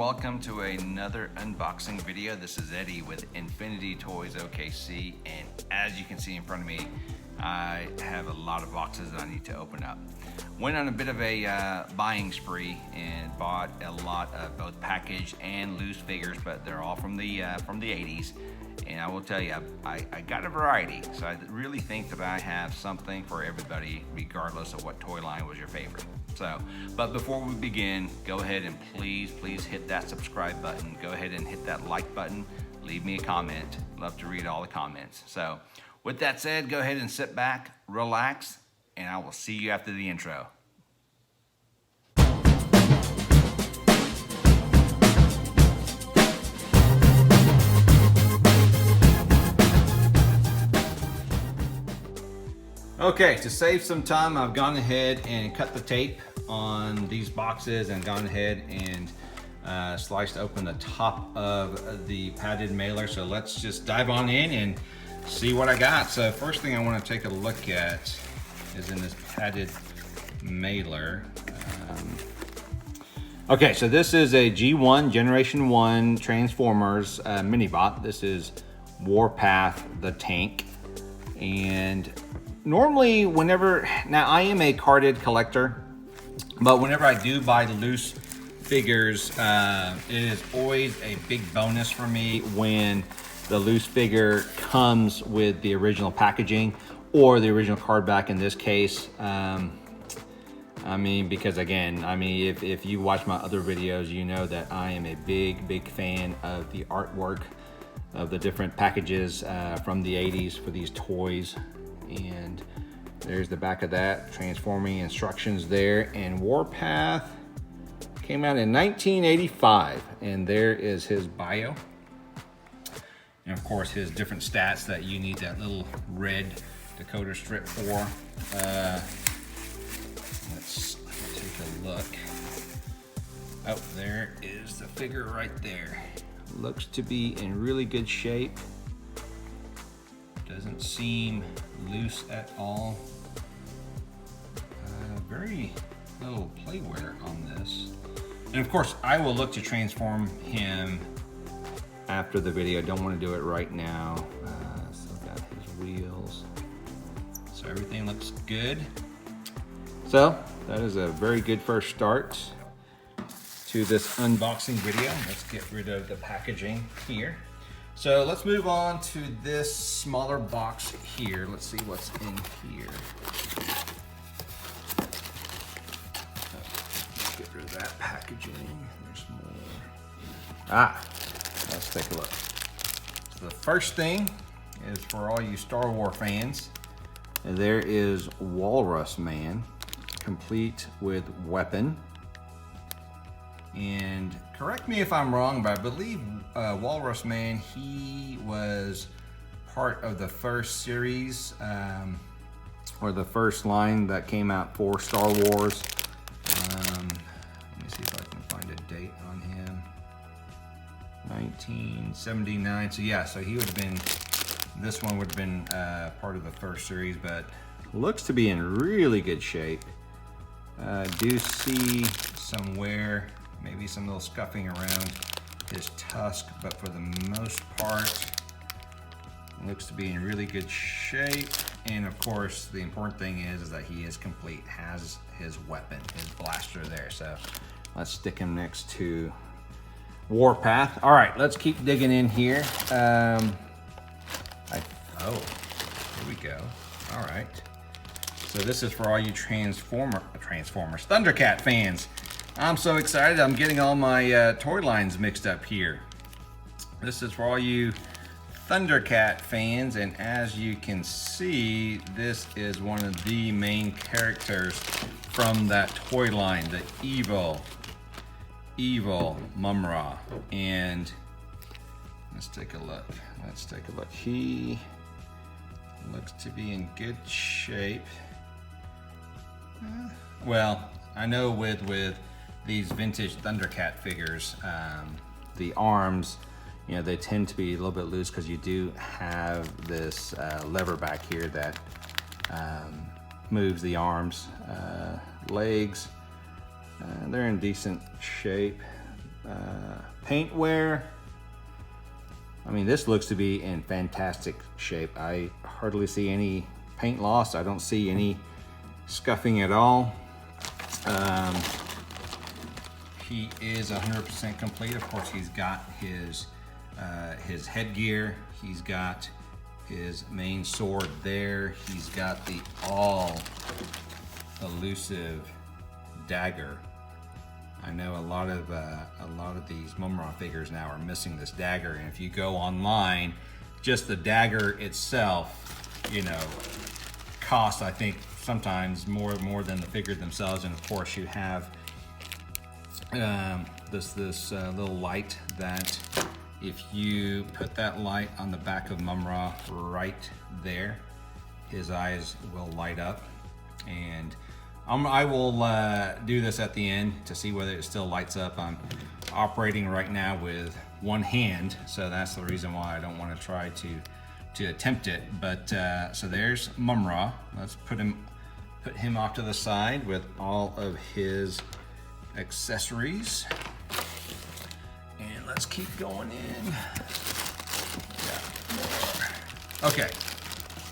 welcome to another unboxing video. This is Eddie with Infinity Toys OKC, and as you can see in front of me, I have a lot of boxes that I need to open up. Went on a bit of a buying spree and bought a lot of both packaged and loose figures, but they're all from the 80s. And I will tell you, I got a variety, so I really think that I have something for everybody, regardless of what toy line was your favorite. So, but before we begin, go ahead and please hit that subscribe button. Go ahead and hit that like button. Leave me a comment. Love to read all the comments. So, with that said, go ahead and sit back, relax, and I will see you after the intro. Okay, to save some time, I've gone ahead and cut the tape on these boxes and gone ahead and sliced open the top of the padded mailer. So let's just dive on in and see what I got. So first thing I want to take a look at is in this padded mailer. Okay, so this is a G1 Generation 1 Transformers mini-bot. This is Warpath the tank. And normally, now I am a carded collector, but whenever I do buy loose figures, it is always a big bonus for me when the loose figure comes with the original packaging or the original card back in this case. I mean, because again, I mean, if you watch my other videos, you know that I am a big fan of the artwork of the different packages from the 80s for these toys. And there's the back of that, transforming instructions there. And Warpath came out in 1985, and there is his bio. And of course, his different stats that you need that little red decoder strip for. Let's take a look. Oh, there is the figure right there. Looks to be in really good shape. Doesn't seem loose at all. Very little play wear on this. And of course, I will look to transform him after the video. Don't want to do it right now. Still got his wheels. So everything looks good. So that is a very good first start to this unboxing video. Let's get rid of the packaging here. So let's move on to this smaller box here. Let's see what's in here. Let's get rid of that packaging. There's more. Let's take a look. So the first thing is for all you Star Wars fans. There is Walrus Man, complete with weapon. And correct me if I'm wrong, but I believe Walrus Man, he was part of the first series, or the first line that came out for Star Wars. Let me see if I can find a date on him. 1979, so yeah, so he would have been, this one would have been part of the first series, but looks to be in really good shape. Do see some wear, maybe some little scuffing around his tusk, but for the most part, looks to be in really good shape. And of course, the important thing is that he is complete, has his weapon, his blaster there. So let's stick him next to Warpath. All right, let's keep digging in here. Oh, here we go. All right. So this is for all you Transformers, Thundercat fans. I'm so excited, I'm getting all my toy lines mixed up here. This is for all you Thundercat fans, and as you can see, this is one of the main characters from that toy line, the evil Mumra. And let's take a look. He looks to be in good shape. Well, I know with these vintage Thundercat figures, the arms, you know, they tend to be a little bit loose because you do have this lever back here that moves the arms. Legs, they're in decent shape. paint wear. I mean, this looks to be in fantastic shape. I hardly see any paint loss. I don't see any scuffing at all. He is 100% complete. Of course, he's got his headgear. He's got his main sword there. He's got the all elusive dagger. I know a lot of these Mumra figures now are missing this dagger, and if you go online, just the dagger itself, you know, costs, I think, sometimes more than the figures themselves. And of course, you have this little light that, if you put that light on the back of Mumra right there, his eyes will light up. And I will do this at the end to see whether it still lights up. I'm operating right now with one hand, so that's the reason why I don't want to try to attempt it. But so there's Mumra. Let's put him off to the side with all of his accessories. And let's keep going in. Yeah, more. Okay,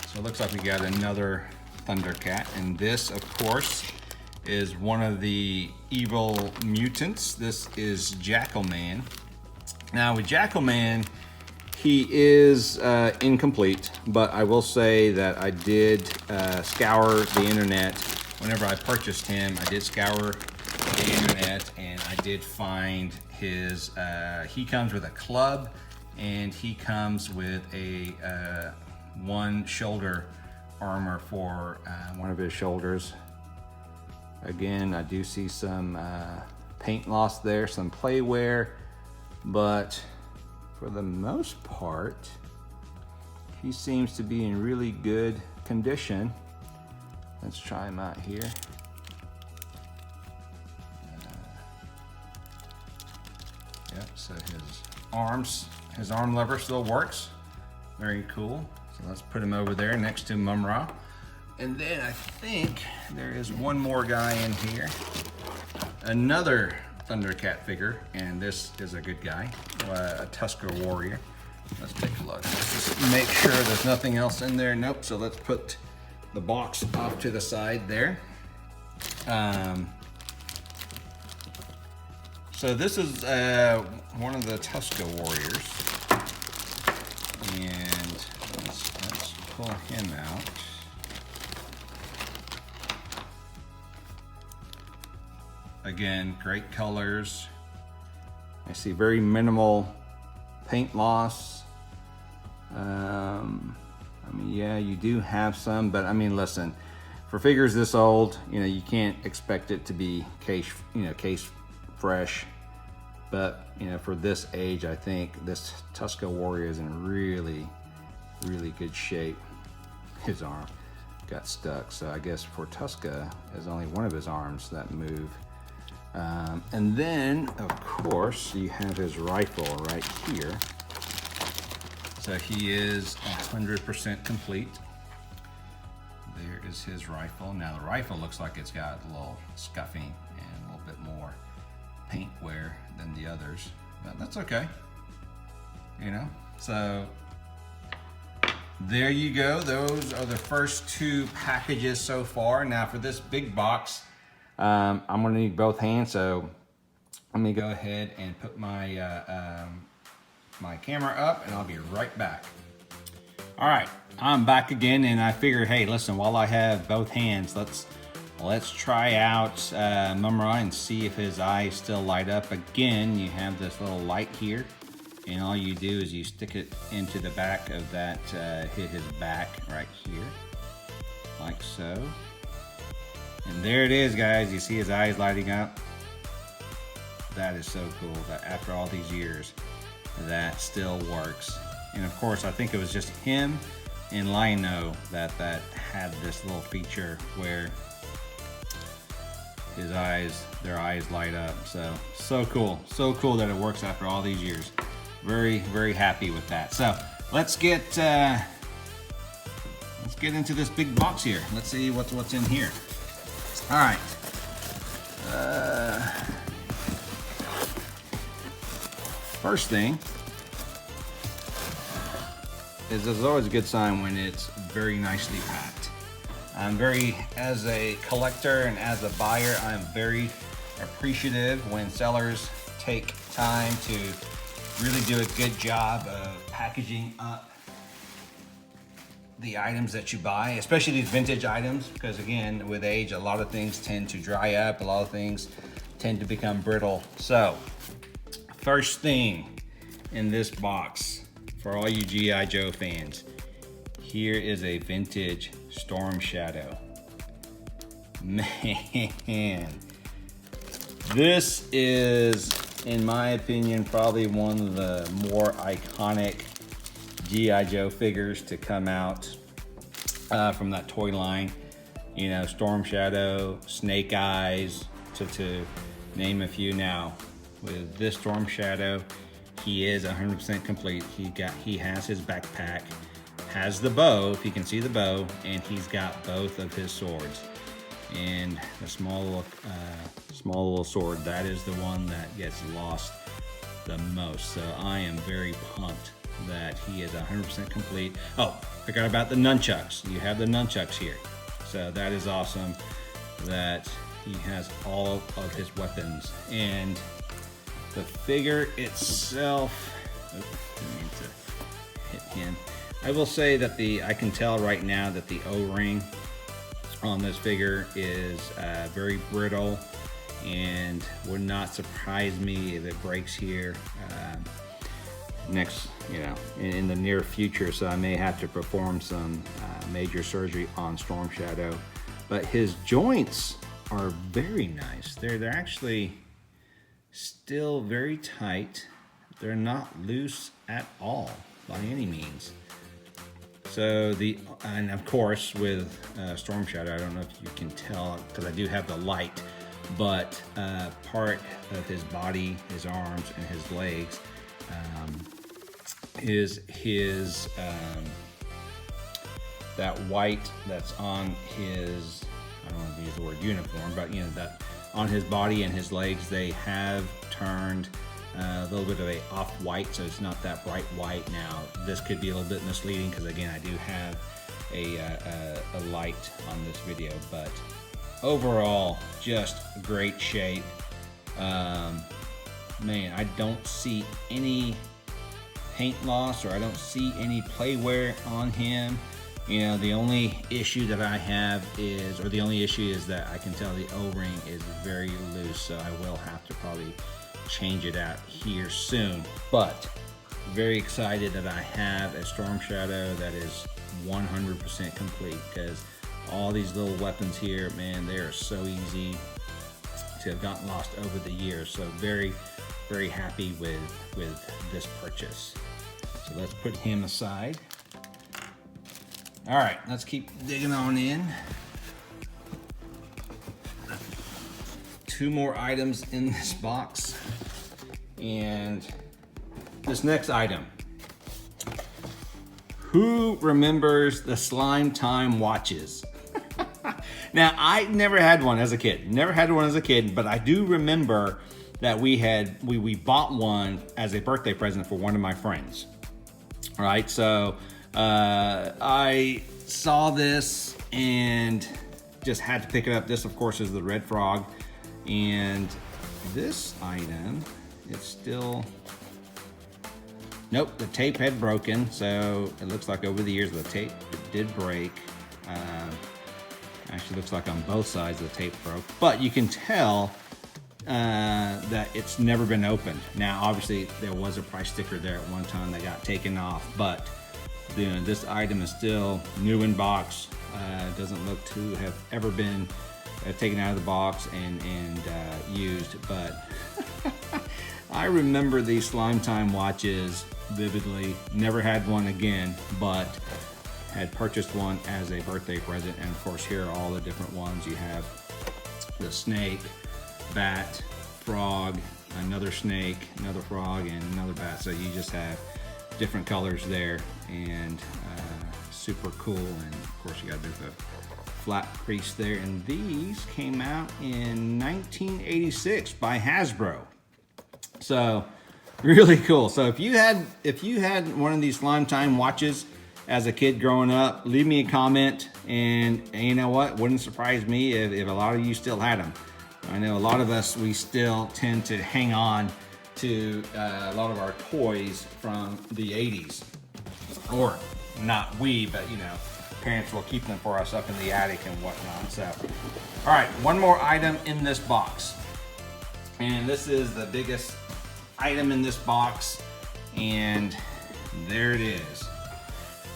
so it looks like we got another Thundercat, and this, of course, is one of the evil mutants. This is Jackalman. Now, with Jackalman, he is incomplete, but I will say that I did scour the internet. Whenever I purchased him, I did scour the internet, and I did find his, he comes with a club, and he comes with a one shoulder armor for one of his shoulders. Again, I do see some paint loss there, some play wear, but for the most part, he seems to be in really good condition. Let's try him out here. Yep, so his arm lever still works. Very cool. So let's put him over there next to Mumra. And then I think there is one more guy in here. Another Thundercat figure, and this is a good guy, a Tusker Warrior. Let's take a look. Let's just make sure there's nothing else in there. Nope, so let's put the box off to the side there. So this is one of the Tusker Warriors. And let's pull him out. Again, great colors. I see very minimal paint loss. I mean, yeah, you do have some, but I mean, listen, for figures this old, you know, you can't expect it to be case fresh. But, you know, for this age, I think this Tusker Warrior is in really, really good shape. His arm got stuck, so I guess for Tusker, there's only one of his arms that move. And then, of course, you have his rifle right here. So he is 100% complete. There is his rifle. Now the rifle looks like it's got a little scuffing and a little bit more paint wear than the others, but that's okay, you know. So there you go. Those are the first two packages so far. Now for this big box, I'm gonna need both hands, so let me go ahead and put my my camera up, and I'll be right back. All right, I'm back again, and I figured, hey, listen, while I have both hands, let's try out Mumra and see if his eyes still light up. Again, you have this little light here, and all you do is you stick it into the back of that, hit his back right here, like so. And there it is, guys. You see his eyes lighting up? That is so cool that after all these years, that still works. And of course, I think it was just him and Lino that had this little feature where their eyes light up. So cool that it works after all these years. Very, very happy with that. So let's get into this big box here. Let's see what's in here. All right. First thing is there's always a good sign when it's very nicely packed. As a collector and as a buyer, I'm very appreciative when sellers take time to really do a good job of packaging up the items that you buy, especially these vintage items, because again, with age, a lot of things tend to dry up, a lot of things tend to become brittle. So, first thing in this box, for all you G.I. Joe fans, here is a vintage Storm Shadow. Man, this is, in my opinion, probably one of the more iconic G.I. Joe figures to come out from that toy line. You know, Storm Shadow, Snake Eyes, to name a few. Now, with this Storm Shadow, he is 100% complete. He has his backpack, has the bow, if you can see the bow, and he's got both of his swords. And the small little sword, that is the one that gets lost the most. So I am very pumped that he is 100% complete. Oh, forgot about the nunchucks. You have the nunchucks here. So that is awesome that he has all of his weapons. And the figure itself, I need to hit him. I will say that I can tell right now that the O-ring on this figure is very brittle, and would not surprise me if it breaks here next, in the near future. So I may have to perform some major surgery on Storm Shadow. But his joints are very nice. They're actually still very tight. They're not loose at all by any means. So and of course with Storm Shadow, I don't know if you can tell because I do have the light, but part of his body, his arms and his legs is his that white that's on his, I don't want to use the word uniform, but that on his body and his legs, they have turned a little bit of a off-white, so it's not that bright white. Now this could be a little bit misleading because again, I do have a light on this video, but overall just great shape. Man, I don't see any paint loss, or I don't see any play wear on him. The only issue that I have is, or the only issue is that I can tell the O-ring is very loose, so I will have to probably change it out here soon. But very excited that I have a Storm Shadow that is 100% complete, because all these little weapons here, man, they are so easy to have gotten lost over the years. So very, very happy with this purchase. So let's put him aside. All right, let's keep digging on in. 2 more items in this box. And this next item. Who remembers the Slime Time watches? Now, I never had one as a kid. But I do remember that we bought one as a birthday present for one of my friends. All right, so I saw this and just had to pick it up. This, of course, is the Red Frog. And this item, it's still, nope, the tape had broken. So it looks like over the years the tape did break. Actually looks like on both sides the tape broke. But you can tell that it's never been opened. Now, obviously, there was a price sticker there at one time that got taken off. But this item is still new in box. Doesn't look to have ever been taken out of the box and used. But I remember these Slime Time watches vividly. Never had one again, but had purchased one as a birthday present. And of course, here are all the different ones. You have the snake, bat, frog, another snake, another frog, and another bat. So you just have different colors there, and super cool. And of course, you got the flat crease there. And these came out in 1986 by Hasbro. So Really cool. So if you had one of these Slime Time watches as a kid growing up, leave me a comment, and you know what? Wouldn't surprise me if a lot of you still had them. I know a lot of us, we still tend to hang on to a lot of our toys from the 80s. Or not we, but you know, parents will keep them for us up in the attic and whatnot. So, all right, one more item in this box. And this is the biggest item in this box, and there it is.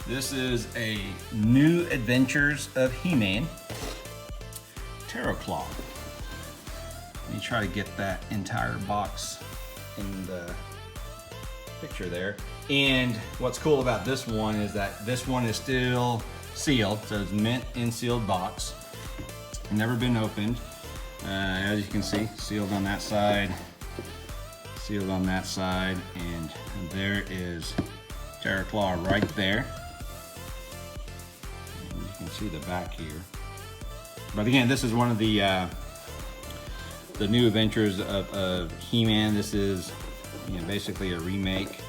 This is a New Adventures of He-Man Tarot Claw. Let me try to get that entire box in the picture there. And what's cool about this one is that this one is still sealed, so it's mint in sealed box. Never been opened. As you can see, sealed on that side, sealed on that side, and there is Tarot Claw right there. And you can see the back here. But again, this is one of the New Adventures of He-Man. This is, you know, basically a remake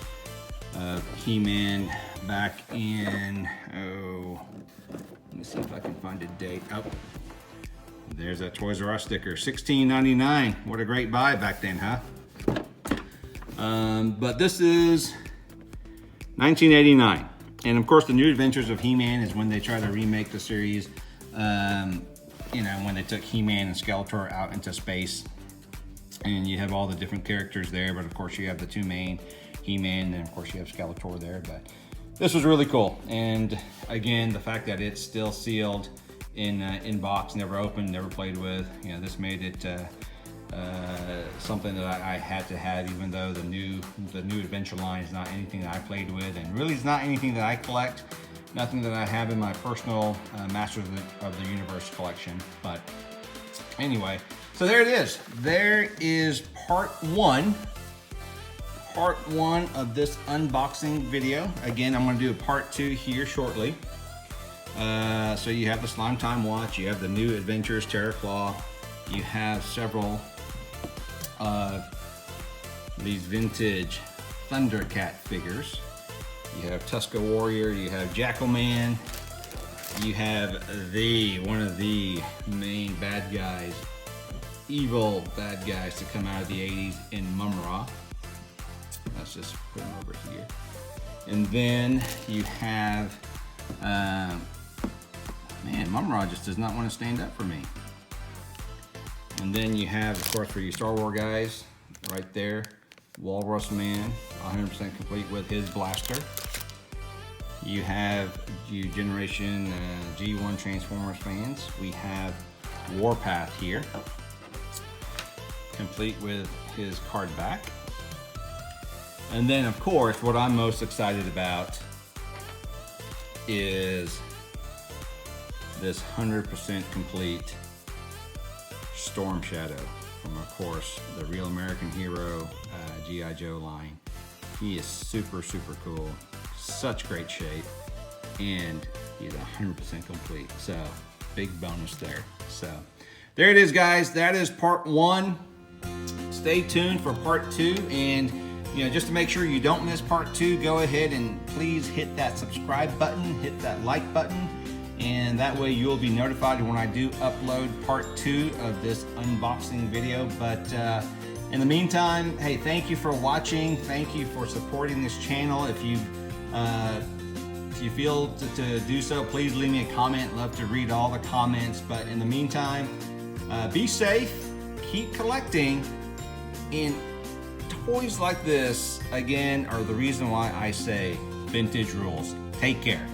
of He-Man back in, let me see if I can find a date. Oh, there's that Toys R Us sticker, $16.99. What a great buy back then, huh? But this is 1989. And of course, the New Adventures of He-Man is when they try to remake the series. You know, when they took He-Man and Skeletor out into space. And you have all the different characters there, but of course you have the two main, He-Man, and of course you have Skeletor there. But this was really cool. And again, the fact that it's still sealed in box, never opened, never played with, you know, this made it something that I had to have, even though the new Adventure line is not anything that I played with, and really is not anything that I collect, nothing that I have in my personal Masters of the Universe collection. But anyway, so there it is. There is part one of this unboxing video. Again, I'm going to do a part 2 here shortly. So you have the Slime Time watch, you have the New Adventures Tarot Claw, you have several of these vintage Thundercat figures. You have Tuska Warrior, you have Jackalman, you have one of the main bad guys, evil bad guys to come out of the 80s in Mumra. Let's just put him over here. And then you have, man, Mumra just does not want to stand up for me. And then you have, of course, for you Star Wars guys, right there, Walrus Man, 100% complete with his blaster. You have you Generation G1 Transformers fans. We have Warpath here, complete with his card back. And then, of course, what I'm most excited about is this 100% complete Storm Shadow from, of course, the Real American Hero G.I. Joe line. He is super, super cool. Such great shape. And he's 100% complete. So, big bonus there. So, there it is, guys. That is part 1. Stay tuned for part 2. And, you know, just to make sure you don't miss part 2, go ahead and please hit that subscribe button, hit that like button, and that way you'll be notified when I do upload part 2 of this unboxing video. But in the meantime, hey, thank you for watching. Thank you for supporting this channel. If you feel to do so, please leave me a comment. Love to read all the comments. But in the meantime, be safe, keep collecting, and toys like this, again, are the reason why I say vintage rules. Take care.